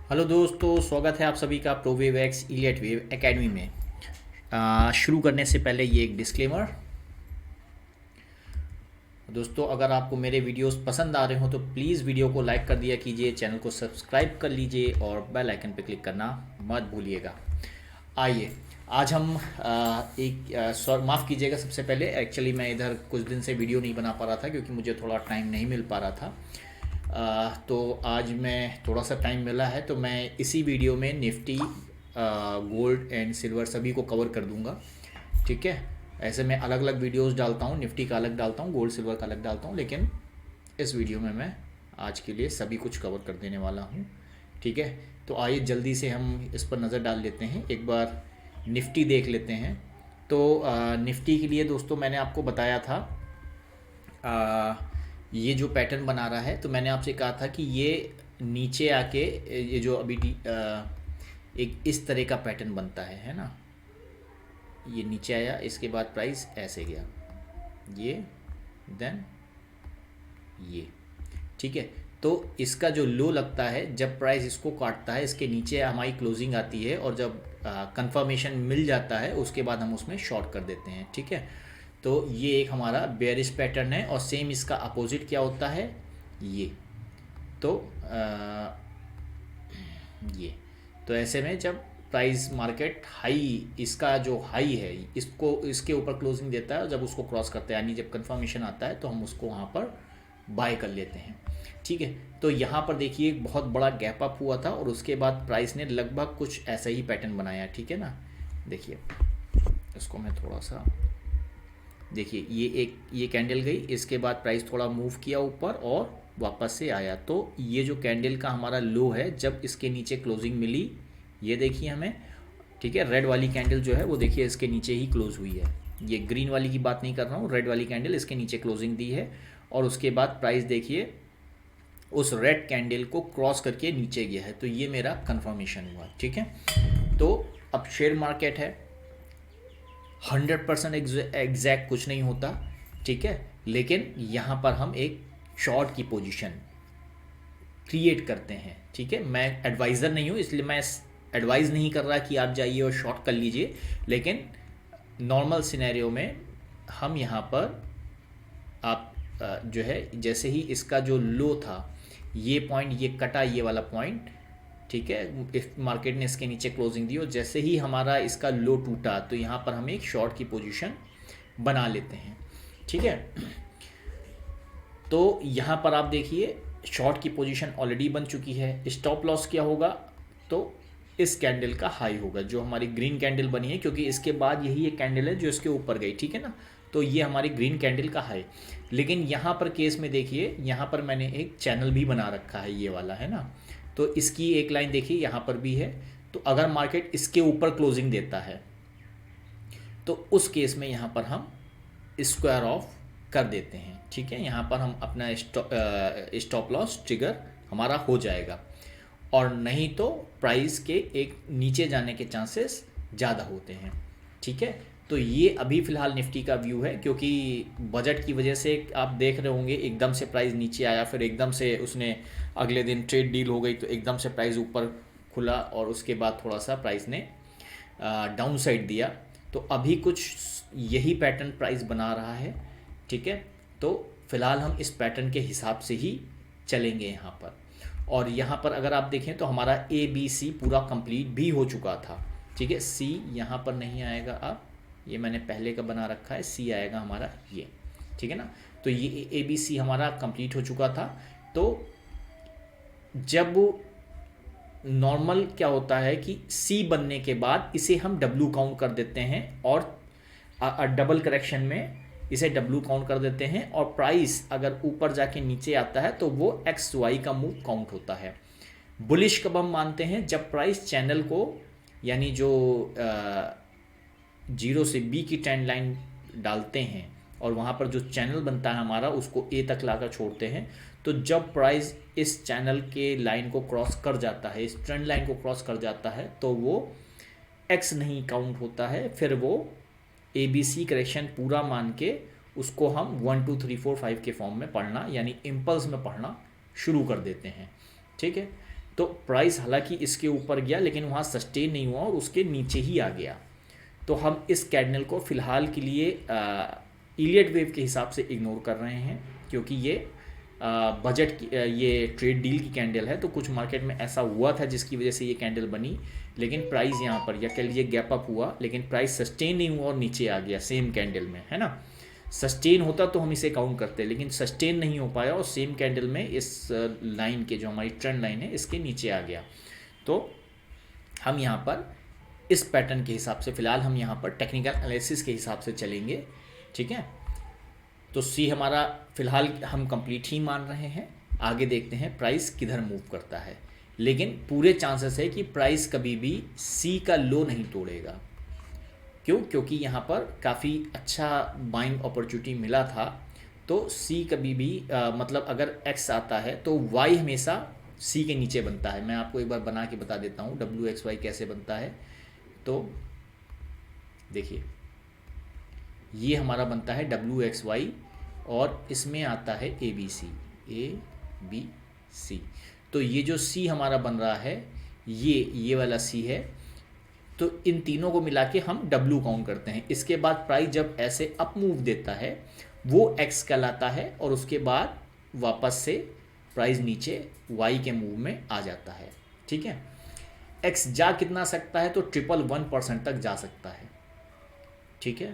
Hello दोस्तों, स्वागत है आप सभी का प्रोवेव एक्स इलियट वेव एकेडमी में। शुरू करने से पहले ये एक डिस्क्लेमर। दोस्तों, अगर आपको मेरे वीडियोस पसंद आ रहे हो तो प्लीज़ वीडियो को लाइक कर दिया कीजिए, चैनल को सब्सक्राइब कर लीजिए और बेल आइकन पर क्लिक करना मत भूलिएगा। आइए, आज हम माफ़ कीजिएगा, सबसे पहले एक्चुअली मैं इधर कुछ दिन से वीडियो नहीं बना पा रहा था क्योंकि मुझे थोड़ा टाइम नहीं मिल पा रहा था। तो आज मैं थोड़ा सा टाइम मिला है तो मैं इसी वीडियो में निफ्टी, गोल्ड एंड सिल्वर सभी को कवर कर दूंगा। ठीक है। ऐसे मैं अलग अलग वीडियोस डालता हूँ, निफ्टी का अलग डालता हूँ, गोल्ड सिल्वर का अलग डालता हूँ, लेकिन इस वीडियो में मैं आज के लिए सभी कुछ कवर कर देने वाला हूँ। ठीक है। तो आइए जल्दी से हम इस पर नज़र डाल लेते हैं, एक बार निफ्टी देख लेते हैं। तो निफ्टी के लिए दोस्तों मैंने आपको बताया था, ये जो पैटर्न बना रहा है, तो मैंने आपसे कहा था कि ये नीचे आके ये जो अभी एक इस तरह का पैटर्न बनता है ना। ये नीचे आया, इसके बाद प्राइस ऐसे गया, ये देन ये। ठीक है। तो इसका जो लो लगता है, जब प्राइस इसको काटता है, इसके नीचे हमारी क्लोजिंग आती है और जब कंफर्मेशन मिल जाता है उसके बाद हम उसमें शॉर्ट कर देते हैं। ठीक है। तो ये एक हमारा बेयरिश पैटर्न है और सेम इसका अपोजिट क्या होता है, ये। तो ये तो ऐसे में जब प्राइस मार्केट हाई, इसका जो हाई है इसको इसके ऊपर क्लोजिंग देता है, जब उसको क्रॉस करता है यानी जब कंफर्मेशन आता है तो हम उसको वहाँ पर बाय कर लेते हैं। ठीक है। तो यहाँ पर देखिए एक बहुत बड़ा गैप अप हुआ था और उसके बाद प्राइस ने लगभग कुछ ऐसा ही पैटर्न बनाया। ठीक है ना। देखिए, इसको मैं थोड़ा सा, देखिए ये कैंडल गई, इसके बाद प्राइस थोड़ा मूव किया ऊपर और वापस से आया। तो ये जो कैंडल का हमारा लो है, जब इसके नीचे क्लोजिंग मिली, ये देखिए हमें। ठीक है। रेड वाली कैंडल जो है वो देखिए इसके नीचे ही क्लोज हुई है। ये ग्रीन वाली की बात नहीं कर रहा हूँ, रेड वाली कैंडल इसके नीचे क्लोजिंग दी है और उसके बाद प्राइस देखिए उस रेड कैंडल को क्रॉस करके नीचे गया है। तो ये मेरा कंफर्मेशन हुआ। ठीक है। तो अब शेयर मार्केट है, 100% एग्जैक्ट कुछ नहीं होता। ठीक है। लेकिन यहाँ पर हम एक शॉर्ट की पोजीशन क्रिएट करते हैं। ठीक है। मैं एडवाइज़र नहीं हूँ, इसलिए मैं एडवाइज़ नहीं कर रहा कि आप जाइए और शॉर्ट कर लीजिए, लेकिन नॉर्मल सिनेरियो में हम यहाँ पर आप जो है, जैसे ही इसका जो लो था, ये पॉइंट ये कटा, ये वाला पॉइंट। ठीक है। इस मार्केट ने इसके नीचे क्लोजिंग दी और जैसे ही हमारा इसका लो टूटा तो यहाँ पर हम एक शॉर्ट की पोजीशन बना लेते हैं। ठीक है। तो यहाँ पर आप देखिए शॉर्ट की पोजीशन ऑलरेडी बन चुकी है। स्टॉप लॉस क्या होगा, तो इस कैंडल का हाई होगा, जो हमारी ग्रीन कैंडल बनी है, क्योंकि इसके बाद यही एक कैंडल है जो इसके ऊपर गई। ठीक है ना। तो ये हमारी ग्रीन कैंडल का हाई। लेकिन यहाँ पर केस में देखिए, यहाँ पर मैंने एक चैनल भी बना रखा है, ये वाला है ना। तो इसकी एक लाइन देखिए यहाँ पर भी है। तो अगर मार्केट इसके ऊपर क्लोजिंग देता है तो उस केस में यहाँ पर हम स्क्वायर ऑफ कर देते हैं। ठीक है। यहाँ पर हम अपना स्टॉप लॉस ट्रिगर हमारा हो जाएगा, और नहीं तो प्राइस के एक नीचे जाने के चांसेस ज़्यादा होते हैं। ठीक है। तो ये अभी फ़िलहाल निफ्टी का व्यू है, क्योंकि बजट की वजह से आप देख रहे होंगे एकदम से प्राइस नीचे आया, फिर एकदम से उसने अगले दिन ट्रेड डील हो गई तो एकदम से प्राइस ऊपर खुला और उसके बाद थोड़ा सा प्राइस ने डाउन साइड दिया। तो अभी कुछ यही पैटर्न प्राइस बना रहा है। ठीक है। तो फिलहाल हम इस पैटर्न के हिसाब से ही चलेंगे यहाँ पर। और यहाँ पर अगर आप देखें तो हमारा ए बी सी पूरा कंप्लीट भी हो चुका था। ठीक है। सी यहाँ पर नहीं आएगा, अब ये मैंने पहले का बना रखा है, सी आएगा हमारा ये। ठीक है ना। तो ये ए बी सी हमारा कंप्लीट हो चुका था। तो जब नॉर्मल क्या होता है कि सी बनने के बाद इसे हम डब्ल्यू काउंट कर देते हैं और डबल करेक्शन में इसे डब्ल्यू काउंट कर देते हैं, और प्राइस अगर ऊपर जाके नीचे आता है तो वो एक्स वाई का मूव काउंट होता है। बुलिश कब हम मानते हैं, जब प्राइस चैनल को, यानी जो जीरो से बी की ट्रेंड लाइन डालते हैं और वहाँ पर जो चैनल बनता है हमारा उसको ए तक लाकर छोड़ते हैं। तो जब प्राइस इस चैनल के लाइन को क्रॉस कर जाता है, इस ट्रेंड लाइन को क्रॉस कर जाता है, तो वो एक्स नहीं काउंट होता है, फिर वो ए बी सी करेक्शन पूरा मान के उसको हम 1 2 3 4 5 के फॉर्म में पढ़ना, यानी इम्पल्स में पढ़ना शुरू कर देते हैं। ठीक है। तो प्राइस हालांकि इसके ऊपर गया लेकिन वहाँ सस्टेन नहीं हुआ और उसके नीचे ही आ गया। तो हम इस कैंडल को फ़िलहाल के लिए इलियट वेव के हिसाब से इग्नोर कर रहे हैं, क्योंकि ये बजट की ये ट्रेड डील की कैंडल है। तो कुछ मार्केट में ऐसा हुआ था जिसकी वजह से ये कैंडल बनी, लेकिन प्राइस यहाँ पर या कह लीजिए गैप अप हुआ, लेकिन प्राइस सस्टेन नहीं हुआ और नीचे आ गया सेम कैंडल में, है ना। सस्टेन होता तो हम इसे काउंट करते, लेकिन सस्टेन नहीं हो पाया और सेम कैंडल में इस लाइन के जो हमारी ट्रेंड लाइन है इसके नीचे आ गया। तो हम यहाँ पर इस पैटर्न के हिसाब से फ़िलहाल हम यहाँ पर टेक्निकल एनालिसिस के हिसाब से चलेंगे, ठीक है। तो सी हमारा फ़िलहाल हम कंप्लीट ही मान रहे हैं। आगे देखते हैं प्राइस किधर मूव करता है, लेकिन पूरे चांसेस है कि प्राइस कभी भी सी का लो नहीं तोड़ेगा। क्यों? क्योंकि यहाँ पर काफ़ी अच्छा बाइंग अपॉर्चुनिटी मिला था। तो सी कभी भी मतलब अगर एक्स आता है तो वाई हमेशा सी के नीचे बनता है। मैं आपको एक बार बना के बता देता हूँ डब्ल्यू एक्स वाई कैसे बनता है। तो देखिए ये हमारा बनता है डब्ल्यू एक्स वाई और इसमें आता है ए बी सी। तो ये जो सी हमारा बन रहा है ये वाला सी है। तो इन तीनों को मिला के हम डब्ल्यू काउंट करते हैं। इसके बाद प्राइस जब ऐसे अप मूव देता है वो एक्स कहलाता है और उसके बाद वापस से प्राइस नीचे वाई के मूव में आ जाता है, ठीक है। एक्स जा कितना सकता है? तो 111% तक जा सकता है, ठीक है।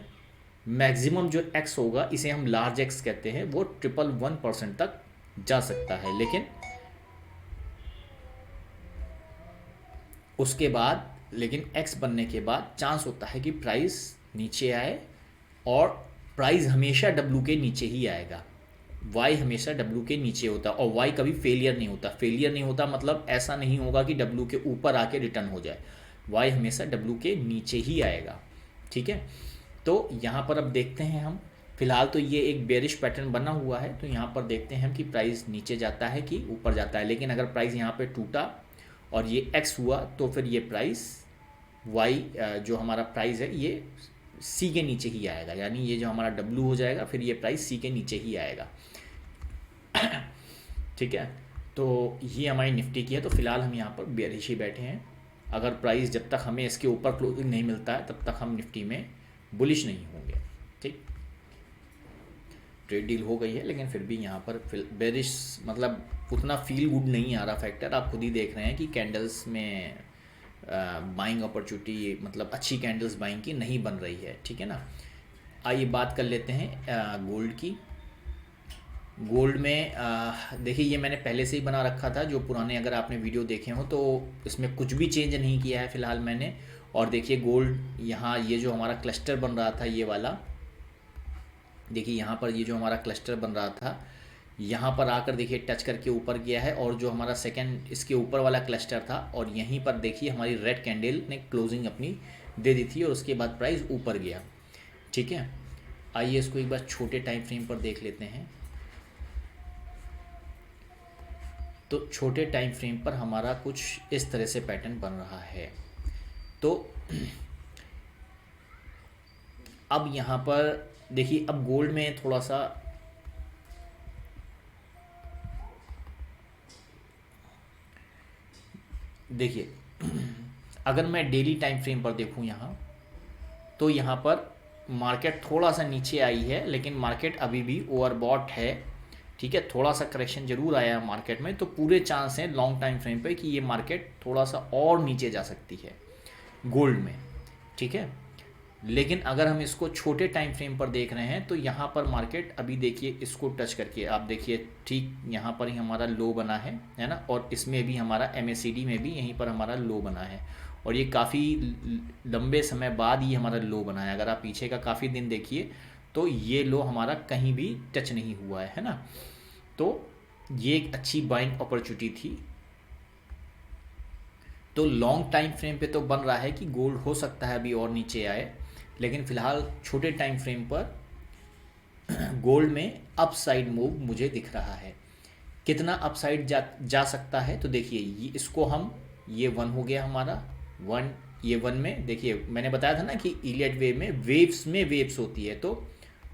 मैक्सिमम जो एक्स होगा इसे हम लार्ज एक्स कहते हैं, वो 111% तक जा सकता है। लेकिन उसके बाद एक्स बनने के बाद चांस होता है कि प्राइस नीचे आए और प्राइस हमेशा डब्ल्यू के नीचे ही आएगा। वाई हमेशा डब्ल्यू के नीचे होता है और वाई कभी फेलियर नहीं होता। फेलियर नहीं होता मतलब ऐसा नहीं होगा कि डब्ल्यू के ऊपर आके रिटर्न हो जाए। वाई हमेशा डब्ल्यू के नीचे ही आएगा, ठीक है। तो यहाँ पर अब देखते हैं हम, फिलहाल तो ये एक बेरिश पैटर्न बना हुआ है। तो यहाँ पर देखते हैं हम कि प्राइस नीचे जाता है कि ऊपर जाता है। लेकिन अगर प्राइस यहाँ पे टूटा और ये एक्स हुआ तो फिर ये प्राइस वाई जो हमारा प्राइस है ये सी के नीचे ही आएगा, यानी ये जो हमारा डब्ल्यू हो जाएगा फिर ये प्राइस सी के नीचे ही आएगा, ठीक है। तो ये हमारी निफ्टी की है। तो फिलहाल हम यहाँ पर बेरिश ही बैठे हैं। अगर प्राइस जब तक हमें इसके ऊपर क्लोजिंग नहीं मिलता है तब तक हम निफ्टी में बुलिश नहीं होंगे, ठीक। ट्रेड डील हो गई है लेकिन फिर भी यहाँ पर बेरिश मतलब उतना फील गुड नहीं आ रहा फैक्टर। आप खुद ही देख रहे हैं कि कैंडल्स में बाइंग अपॉर्चुनिटी मतलब अच्छी कैंडल्स बाइंग की नहीं बन रही है, ठीक है ना। आइए बात कर लेते हैं गोल्ड की। गोल्ड में देखिए ये मैंने पहले से ही बना रखा था, जो पुराने अगर आपने वीडियो देखे हो तो इसमें कुछ भी चेंज नहीं किया है फ़िलहाल मैंने। और देखिए गोल्ड यहाँ ये जो हमारा क्लस्टर बन रहा था ये वाला, देखिए यहाँ पर ये जो हमारा क्लस्टर बन रहा था यहाँ पर आकर देखिए टच करके ऊपर गया है। और जो हमारा सेकंड इसके ऊपर वाला क्लस्टर था और यहीं पर देखिए हमारी रेड कैंडल ने क्लोजिंग अपनी दे दी थी और उसके बाद प्राइस ऊपर गया, ठीक है। आइए इसको एक बार छोटे टाइम फ्रेम पर देख लेते हैं। तो छोटे टाइम फ्रेम पर हमारा कुछ इस तरह से पैटर्न बन रहा है। तो अब यहाँ पर देखिए अब गोल्ड में थोड़ा सा देखिए अगर मैं डेली टाइम फ्रेम पर देखूँ यहाँ तो यहाँ पर मार्केट थोड़ा सा नीचे आई है लेकिन मार्केट अभी भी ओवरबॉट है, ठीक है। थोड़ा सा करेक्शन जरूर आया है मार्केट में। तो पूरे चांस हैं लॉन्ग टाइम फ्रेम पे कि ये मार्केट थोड़ा सा और नीचे जा सकती है गोल्ड में, ठीक है। लेकिन अगर हम इसको छोटे टाइम फ्रेम पर देख रहे हैं तो यहाँ पर मार्केट अभी देखिए इसको टच करके आप देखिए ठीक यहाँ पर ही हमारा लो बना है ना। और इसमें भी हमारा MACD में भी यहीं पर हमारा लो बना है और ये काफ़ी लंबे समय बाद ही हमारा लो बना है। अगर आप पीछे का काफ़ी दिन देखिए तो ये लो हमारा कहीं भी टच नहीं हुआ है ना। तो ये एक अच्छी बाइंग अपॉर्चुनिटी थी। तो लॉन्ग टाइम फ्रेम पे तो बन रहा है कि गोल्ड हो सकता है अभी और नीचे आए, लेकिन फ़िलहाल छोटे टाइम फ्रेम पर गोल्ड में अपसाइड मूव मुझे दिख रहा है। कितना अपसाइड जा सकता है? तो देखिए इसको हम ये 1 हो गया हमारा 1, ये 1 में देखिए मैंने बताया था ना कि इलियट वेव में वेव्स होती है। तो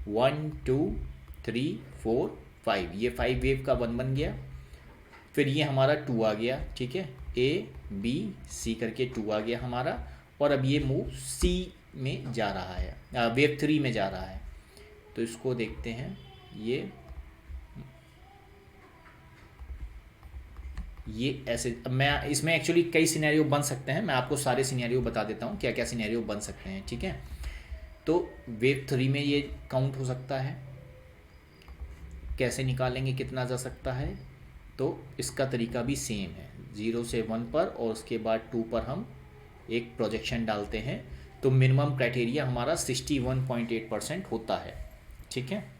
1 2 3 4 5 ये 5 वेव का 1 बन गया। फिर ये हमारा 2 आ गया, ठीक है। ए बी सी करके 2 आ गया हमारा, और अब ये मूव सी में जा रहा है, वेव 3 में जा रहा है। तो इसको देखते हैं, ये ऐसे। अब मैं इसमें एक्चुअली कई सिनेरियो बन सकते हैं, मैं आपको सारे सिनेरियो बता देता हूँ क्या क्या सिनेरियो बन सकते हैं, ठीक है। तो वेव 3 में ये काउंट हो सकता है, कैसे निकालेंगे कितना जा सकता है, तो इसका तरीका भी सेम है, 0 से 1 पर और उसके बाद 2 पर हम एक प्रोजेक्शन डालते हैं। तो मिनिमम क्राइटेरिया हमारा 61.8% होता है, ठीक है।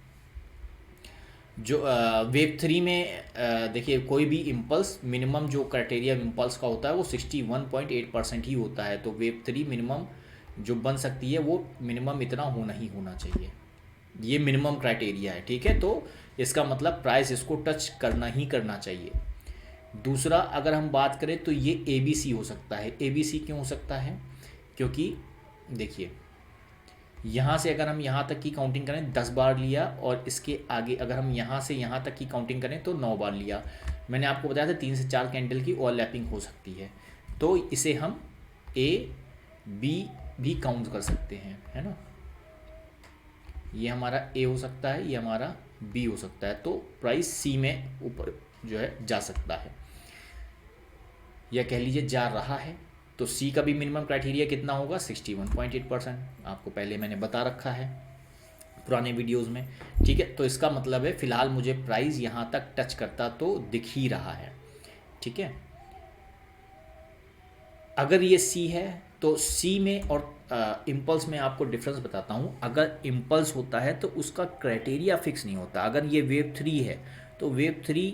जो वेव 3 में देखिए कोई भी इम्पल्स, मिनिमम जो क्राइटेरिया इम्पल्स का होता है वो 61.8% ही होता है। तो वेव 3 मिनिमम जो बन सकती है वो मिनिमम इतना होना ही होना चाहिए, ये मिनिमम क्राइटेरिया है, ठीक है। तो इसका मतलब प्राइस इसको टच करना ही करना चाहिए। दूसरा अगर हम बात करें तो ये ABC हो सकता है। ABC क्यों हो सकता है, क्योंकि देखिए यहाँ से अगर हम यहाँ तक की काउंटिंग करें 10 बार लिया, और इसके आगे अगर हम यहाँ से यहाँ तक की काउंटिंग करें तो 9 बार लिया। मैंने आपको बताया था 3 से 4 कैंडल की ओवरलैपिंग हो सकती है, तो इसे हम A B भी काउंट कर सकते हैं, है ना। ये हमारा A हो सकता है, ये हमारा B हो सकता है। तो प्राइस C में ऊपर जो है जा सकता है, या कह लीजिए जा रहा है। तो C का भी मिनिमम क्राइटेरिया कितना होगा, 61.8%, आपको पहले मैंने बता रखा है पुराने वीडियोस में, ठीक है। तो इसका मतलब है फ़िलहाल मुझे प्राइस यहाँ तक टच करता तो दिख ही रहा है, ठीक है। अगर ये C है तो C में और इम्पल्स में आपको डिफरेंस बताता हूँ। अगर इम्पल्स होता है तो उसका क्राइटेरिया फिक्स नहीं होता। अगर ये वेव 3 है तो वेव 3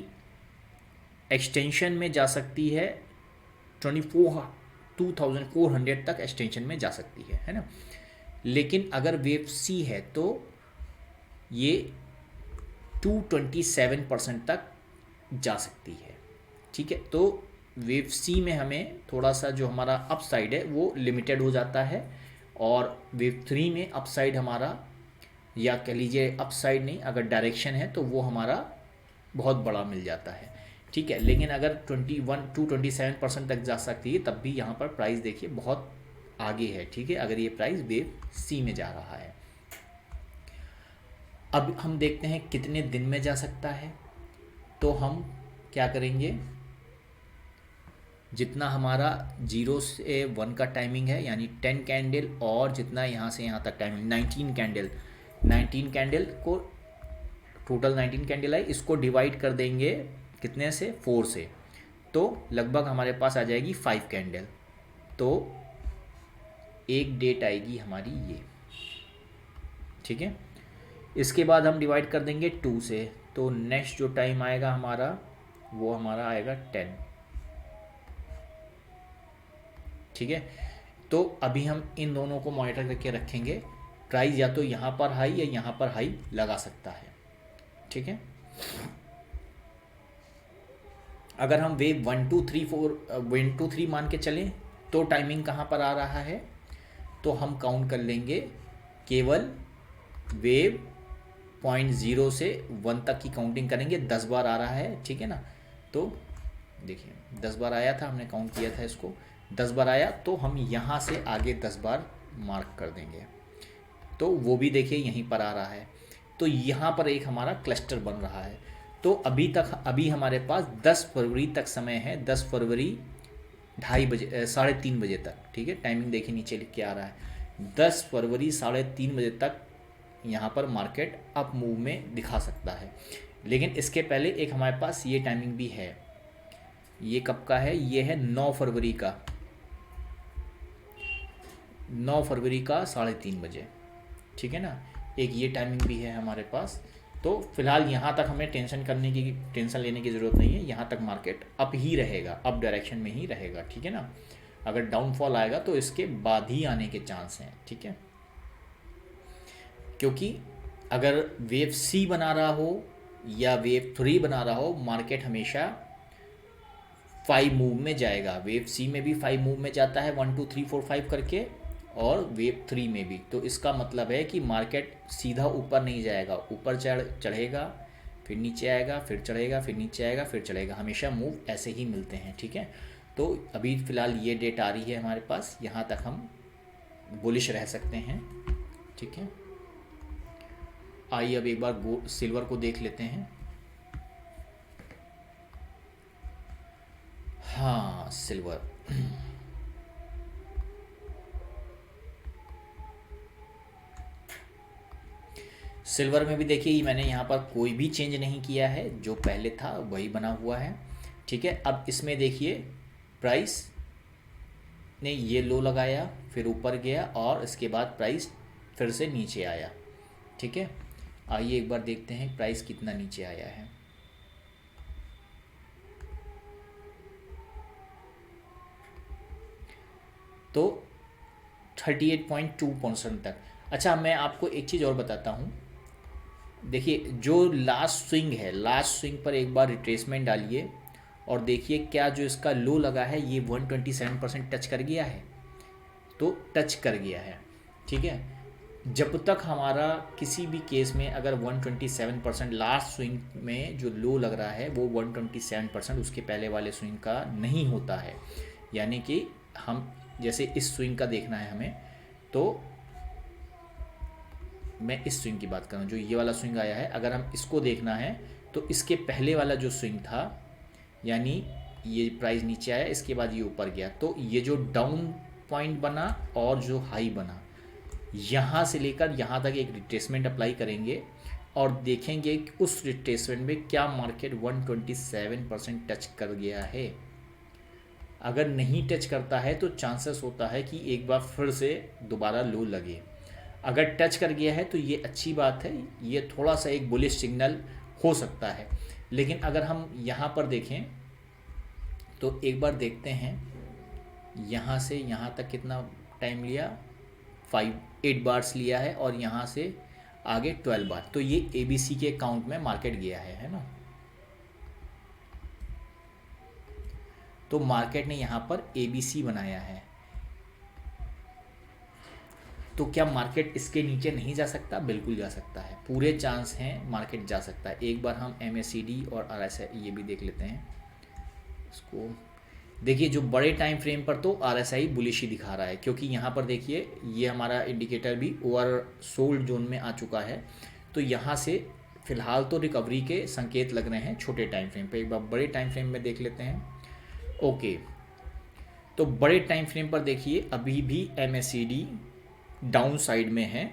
एक्सटेंशन में जा सकती है, 2400 तक एक्सटेंशन में जा सकती है ना। लेकिन अगर वेव C है तो ये 227% तक जा सकती है, ठीक है। तो वेव C में हमें थोड़ा सा जो हमारा अपसाइड है वो लिमिटेड हो जाता है, और वेव 3 में अपसाइड हमारा, या कह लीजिए अपसाइड नहीं, अगर डायरेक्शन है तो वो हमारा बहुत बड़ा मिल जाता है, ठीक है। लेकिन अगर 27% तक जा सकती है तब भी यहाँ पर प्राइस देखिए बहुत आगे है, ठीक है, अगर ये प्राइस वेव C में जा रहा है। अब हम देखते हैं कितने दिन में जा सकता है। तो हम क्या करेंगे, जितना हमारा 0 से 1 का टाइमिंग है यानी 10 कैंडल, और जितना यहाँ से यहाँ तक टाइमिंग 19 कैंडल को, टोटल 19 कैंडल है, इसको डिवाइड कर देंगे कितने से, 4 से, तो लगभग हमारे पास आ जाएगी 5 कैंडल। तो एक डेट आएगी हमारी ये, ठीक है। इसके बाद हम डिवाइड कर देंगे 2 से, तो नेक्स्ट जो टाइम आएगा हमारा वो हमारा आएगा 10, ठीक है। तो अभी हम इन दोनों को मॉनिटर करके रखेंगे, प्राइस या तो यहाँ पर हाई या यहाँ पर हाई लगा सकता है, ठीक है। अगर हम वेव 1 2 3 4 1 2 3 मान के चलें तो टाइमिंग कहाँ पर आ रहा है, तो हम काउंट कर लेंगे केवल वेव 0.0 से 1 तक की काउंटिंग करेंगे, 10 बार आ रहा है, ठीक है ना। तो देखिए 10 बार आया था, हमने काउंट किया था इसको, 10 बार आया, तो हम यहाँ से आगे 10 बार मार्क कर देंगे, तो वो भी देखिए यहीं पर आ रहा है। तो यहाँ पर एक हमारा क्लस्टर बन रहा है। तो अभी हमारे पास 10 फरवरी तक समय है, 10 फरवरी 2:30 बजे 3:30 बजे तक, ठीक है। टाइमिंग देखिए नीचे लिख के आ रहा है, 10 फरवरी 3:30 बजे तक यहाँ पर मार्केट अप मूव में दिखा सकता है। लेकिन इसके पहले एक हमारे पास ये टाइमिंग भी है, ये कब का है, ये है 9 फरवरी का, 9 फरवरी का 3:30 बजे, ठीक है ना। एक ये टाइमिंग भी है हमारे पास। तो फिलहाल यहाँ तक हमें टेंशन लेने की ज़रूरत नहीं है, यहाँ तक मार्केट अप ही रहेगा, अप डायरेक्शन में ही रहेगा, ठीक है ना। अगर डाउनफॉल आएगा तो इसके बाद ही आने के चांस हैं, ठीक है। क्योंकि अगर वेव C बना रहा हो या वेव 3 बना रहा हो, मार्केट हमेशा 5 मूव में जाएगा। वेव C में भी 5 मूव में जाता है, 1 2 3 4 5 करके, और वेव 3 में भी। तो इसका मतलब है कि मार्केट सीधा ऊपर नहीं जाएगा, ऊपर चढ़ेगा, फिर नीचे आएगा, फिर चढ़ेगा, फिर नीचे आएगा, फिर चढ़ेगा, हमेशा मूव ऐसे ही मिलते हैं, ठीक है। तो अभी फ़िलहाल ये डेट आ रही है हमारे पास, यहाँ तक हम बुलिश रह सकते हैं। ठीक है, आइए अब एक बार सिल्वर को देख लेते हैं। हाँ, सिल्वर सिल्वर में भी देखिए मैंने यहाँ पर कोई भी चेंज नहीं किया है, जो पहले था वही बना हुआ है। ठीक है, अब इसमें देखिए प्राइस ने ये लो लगाया, फिर ऊपर गया और इसके बाद प्राइस फिर से नीचे आया। ठीक है, आइए एक बार देखते हैं प्राइस कितना नीचे आया है। तो 38.2% तक। अच्छा, मैं आपको एक चीज़ और बताता हूँ। देखिए जो लास्ट स्विंग है, लास्ट स्विंग पर एक बार रिट्रेसमेंट डालिए और देखिए क्या जो इसका लो लगा है ये 127% टच कर गया है। तो टच कर गया है। ठीक है, जब तक हमारा किसी भी केस में अगर 127% लास्ट स्विंग में जो लो लग रहा है वो 127% उसके पहले वाले स्विंग का नहीं होता है, यानी कि हम जैसे इस स्विंग का देखना है हमें, तो मैं इस स्विंग की बात कर रहा हूँ, जो ये वाला स्विंग आया है, अगर हम इसको देखना है तो इसके पहले वाला जो स्विंग था, यानी ये प्राइस नीचे आया इसके बाद ये ऊपर गया, तो ये जो डाउन पॉइंट बना और जो हाई बना, यहाँ से लेकर यहाँ तक एक रिट्रेसमेंट अप्लाई करेंगे और देखेंगे कि उस रिट्रेसमेंट में क्या मार्केट 127% टच कर गया है। अगर नहीं टच करता है तो चांसेस होता है कि एक बार फिर से दोबारा लो लगे। अगर टच कर गया है तो ये अच्छी बात है, ये थोड़ा सा एक बुलिश सिग्नल हो सकता है। लेकिन अगर हम यहाँ पर देखें तो एक बार देखते हैं यहाँ से यहाँ तक कितना टाइम लिया, 8 बार्स लिया है और यहाँ से आगे 12 बार, तो ये ABC के अकाउंट में मार्केट गया है ना। तो मार्केट ने यहाँ पर ABC बनाया है, तो क्या मार्केट इसके नीचे नहीं जा सकता? बिल्कुल जा सकता है, पूरे चांस हैं मार्केट जा सकता है। एक बार हम MACD और RSI ये भी देख लेते हैं। इसको देखिए, जो बड़े टाइम फ्रेम पर तो RSI बुलिश ही दिखा रहा है, क्योंकि यहाँ पर देखिए ये हमारा इंडिकेटर भी ओवर सोल्ड जोन में आ चुका है। तो यहाँ से फ़िलहाल तो रिकवरी के संकेत लग रहे हैं छोटे टाइम फ्रेम पे। एक बार बड़े टाइम फ्रेम में देख लेते हैं। ओके, तो बड़े टाइम फ्रेम पर देखिए अभी भी MACD डाउन साइड में है।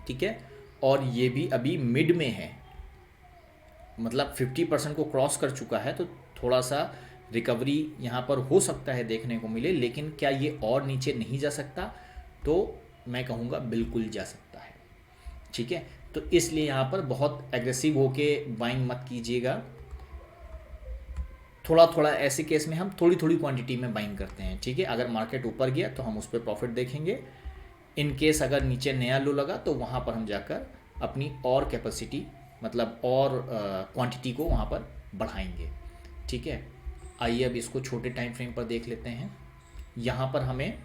ठीक है, और ये भी अभी मिड में है, मतलब 50% को क्रॉस कर चुका है। तो थोड़ा सा रिकवरी यहाँ पर हो सकता है देखने को मिले, लेकिन क्या ये और नीचे नहीं जा सकता? तो मैं कहूँगा बिल्कुल जा सकता है। ठीक है, तो इसलिए यहाँ पर बहुत एग्रेसिव होके बाइंग मत कीजिएगा। थोड़ा थोड़ा ऐसे केस में हम थोड़ी थोड़ी क्वांटिटी में बाइंग करते हैं। ठीक है, अगर मार्केट ऊपर गया तो हम उस पर प्रॉफिट देखेंगे। इन केस अगर नीचे नया लो लगा तो वहाँ पर हम जाकर अपनी और कैपेसिटी, मतलब और क्वांटिटी को वहाँ पर बढ़ाएंगे। ठीक है, आइए अब इसको छोटे टाइम फ्रेम पर देख लेते हैं। यहाँ पर हमें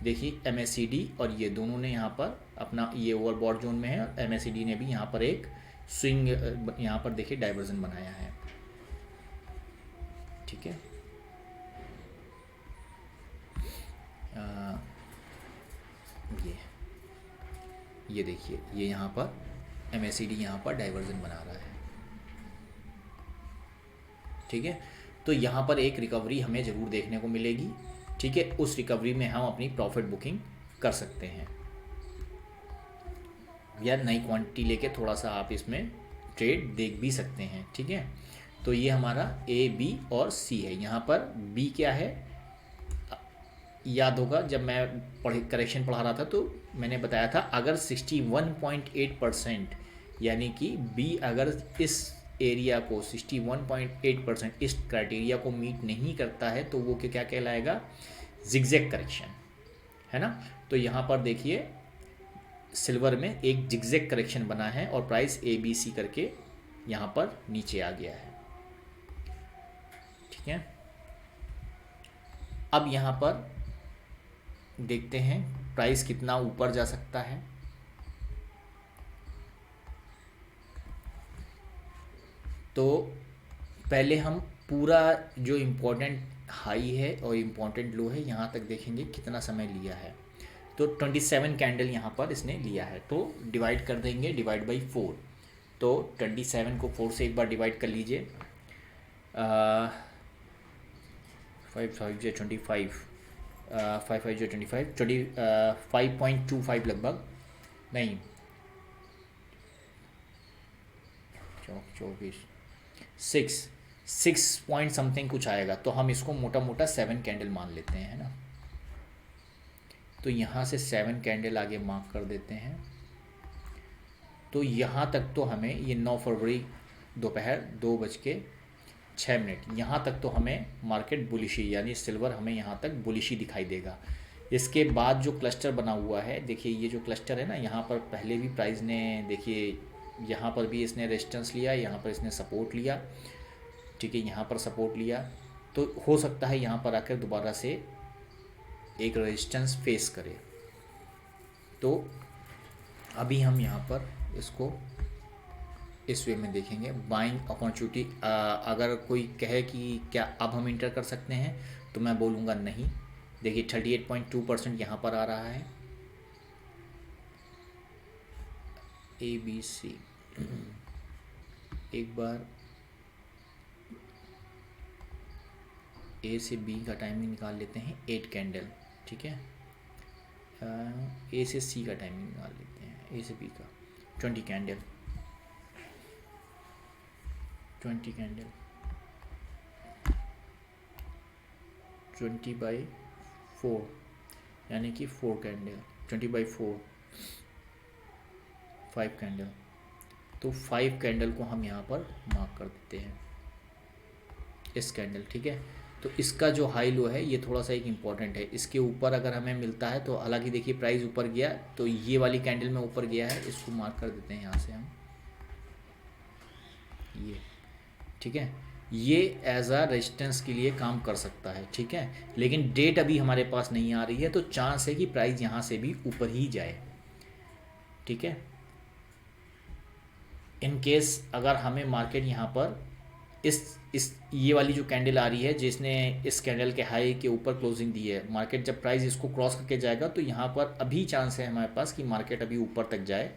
देखिए MACD और ये दोनों ने यहाँ पर अपना, ये ओवरबॉट जोन में है और MACD ने भी यहाँ पर एक स्विंग, यहाँ पर देखिए डाइवर्जन बनाया है। ठीक है, ये देखिए ये यहाँ पर MACD यहाँ पर डाइवर्जन बना रहा है। ठीक है, तो यहाँ पर एक रिकवरी हमें ज़रूर देखने को मिलेगी। ठीक है, उस रिकवरी में हम अपनी प्रॉफिट बुकिंग कर सकते हैं, या नई क्वांटिटी लेके थोड़ा सा आप इसमें ट्रेड देख भी सकते हैं। ठीक है, तो ये हमारा A, B और C है। यहाँ पर B क्या है, याद होगा जब मैं करेक्शन पढ़ा रहा था तो मैंने बताया था, अगर 61.8% यानी कि B अगर इस एरिया को 61.8% इस क्राइटेरिया को मीट नहीं करता है तो वो क्या कहलाएगा, जिगजैग करेक्शन, है ना। तो यहाँ पर देखिए सिल्वर में एक जिगजैग करेक्शन बना है और प्राइस ABC करके यहाँ पर नीचे आ गया है। ठीक है, अब यहाँ पर देखते हैं प्राइस कितना ऊपर जा सकता है। तो पहले हम पूरा जो इम्पोर्टेंट हाई है और इम्पॉर्टेंट लो है, यहाँ तक देखेंगे कितना समय लिया है। तो 27 कैंडल यहाँ पर इसने लिया है, तो डिवाइड कर देंगे, डिवाइड बाई 4। तो 27 को 4 से एक बार डिवाइड कर लीजिए, 5 5 जो 25, 5 5 जो 25, 5.25 लगभग, नहीं 24, 6 पॉइंट समथिंग कुछ आएगा। तो हम इसको मोटा मोटा 7 कैंडल मान लेते हैं, है ना। तो यहाँ से 7 कैंडल आगे मार्क कर देते हैं। तो यहाँ तक तो हमें ये 9 फरवरी दोपहर 2:06, यहाँ तक तो हमें मार्केट बुलिशी, यानी सिल्वर हमें यहाँ तक बुलिशी दिखाई देगा। इसके बाद जो क्लस्टर बना हुआ है, देखिए ये जो क्लस्टर है ना, यहाँ पर पहले भी प्राइस ने, देखिए यहाँ पर भी इसने रेजिस्टेंस लिया, यहाँ पर इसने सपोर्ट लिया, ठीक है, यहाँ पर सपोर्ट लिया। तो हो सकता है यहाँ पर आकर दोबारा से एक रेजिस्टेंस फेस करे। तो अभी हम यहाँ पर इसको इस वे में देखेंगे, बाइंग अपॉर्चुनिटी। अगर कोई कहे कि क्या अब हम इंटर कर सकते हैं, तो मैं बोलूँगा नहीं। देखिए 38.2% यहाँ पर आ रहा है, ABC। एक बार A से B का टाइमिंग निकाल लेते हैं, 8 कैंडल, ठीक है। A से C का टाइमिंग निकाल लेते हैं, A से B का 20 कैंडल, 20 कैंडल, 20/4, यानी कि 4 कैंडल, 20/4, 5 कैंडल। तो 5 कैंडल को हम यहाँ पर मार्क कर देते हैं, इस कैंडल, ठीक है। तो इसका जो हाई लो है ये थोड़ा सा एक इम्पॉर्टेंट है। इसके ऊपर अगर हमें मिलता है तो, हालांकि देखिए प्राइस ऊपर गया, तो ये वाली कैंडल में ऊपर गया है, इसको मार्क कर देते हैं यहाँ से हम, ये, ठीक है। ये एज अ रेजिस्टेंस के लिए काम कर सकता है, ठीक है। लेकिन डेट अभी हमारे पास नहीं आ रही है, तो चांस है कि प्राइस यहाँ से भी ऊपर ही जाए, ठीक है। इन केस अगर हमें मार्केट यहाँ पर इस ये वाली जो कैंडल आ रही है, जिसने इस कैंडल के हाई के ऊपर क्लोजिंग दी है, मार्केट जब प्राइस इसको क्रॉस करके जाएगा, तो यहाँ पर अभी चांस है हमारे पास कि मार्केट अभी ऊपर तक जाए,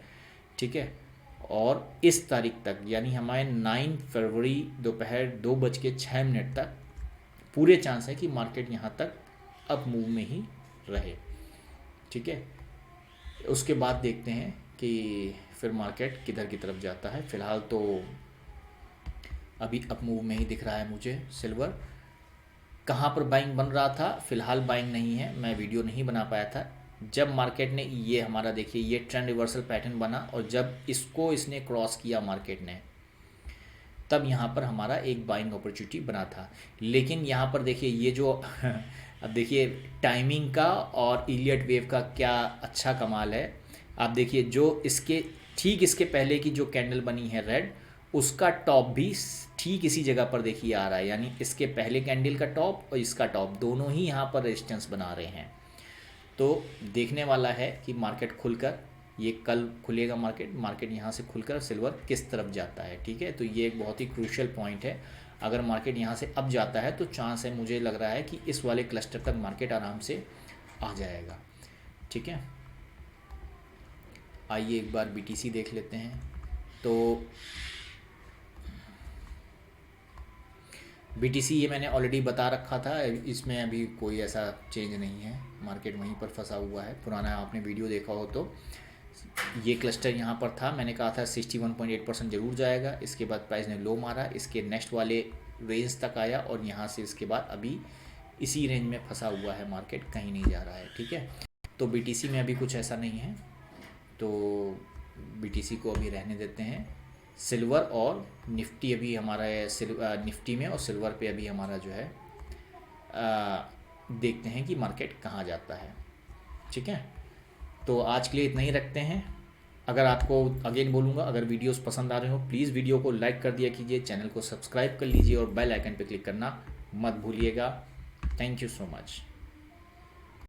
ठीक है। और इस तारीख तक, यानी हमारे 9 फरवरी दोपहर 2:06 तक पूरे चांस है कि मार्केट यहाँ तक अप मूव में ही रहे, ठीक है। उसके बाद देखते हैं कि फिर मार्केट किधर की तरफ जाता है। फ़िलहाल तो अभी अप मूव में ही दिख रहा है मुझे सिल्वर। कहाँ पर बाइंग बन रहा था, फ़िलहाल बाइंग नहीं है, मैं वीडियो नहीं बना पाया था। जब मार्केट ने ये हमारा, देखिए ये ट्रेंड रिवर्सल पैटर्न बना, और जब इसने क्रॉस किया मार्केट ने, तब यहाँ पर हमारा एक बाइंग अपॉर्चुनिटी बना था। लेकिन यहाँ पर देखिए ये जो अब देखिए टाइमिंग का और इलियट वेव का क्या अच्छा कमाल है। आप देखिए जो इसके पहले की जो कैंडल बनी है रेड, उसका टॉप भी ठीक इसी जगह पर देखिए आ रहा है, यानी इसके पहले कैंडल का टॉप और इसका टॉप दोनों ही यहाँ पर रेजिस्टेंस बना रहे हैं। तो देखने वाला है कि मार्केट खुलकर, ये कल खुलेगा मार्केट यहाँ से खुलकर सिल्वर किस तरफ जाता है, ठीक है। तो ये एक बहुत ही क्रूशियल पॉइंट है। अगर मार्केट यहाँ से अब जाता है तो चांस है, मुझे लग रहा है कि इस वाले क्लस्टर तक मार्केट आराम से आ जाएगा, ठीक है। आइए एक बार BTC देख लेते हैं। तो BTC ये मैंने ऑलरेडी बता रखा था, इसमें अभी कोई ऐसा चेंज नहीं है, मार्केट वहीं पर फंसा हुआ है। पुराना आपने वीडियो देखा हो तो ये क्लस्टर यहाँ पर था, मैंने कहा था 61.8% ज़रूर जाएगा। इसके बाद प्राइस ने लो मारा, इसके नेक्स्ट वाले रेंज तक आया, और यहाँ से इसके बाद अभी इसी रेंज में फंसा हुआ है मार्केट, कहीं नहीं जा रहा है, ठीक है। तो BTC में अभी कुछ ऐसा नहीं है, तो BTC को अभी रहने देते हैं। सिल्वर और निफ्टी अभी हमारा निफ्टी में और सिल्वर पे अभी हमारा जो है देखते हैं कि मार्केट कहाँ जाता है, ठीक है। तो आज के लिए इतना ही रखते हैं। अगर आपको, अगेन बोलूँगा, अगर वीडियोस पसंद आ रहे हो प्लीज़ वीडियो को लाइक कर दिया कीजिए, चैनल को सब्सक्राइब कर लीजिए और बेल आइकन पर क्लिक करना मत भूलिएगा। Thank you so much.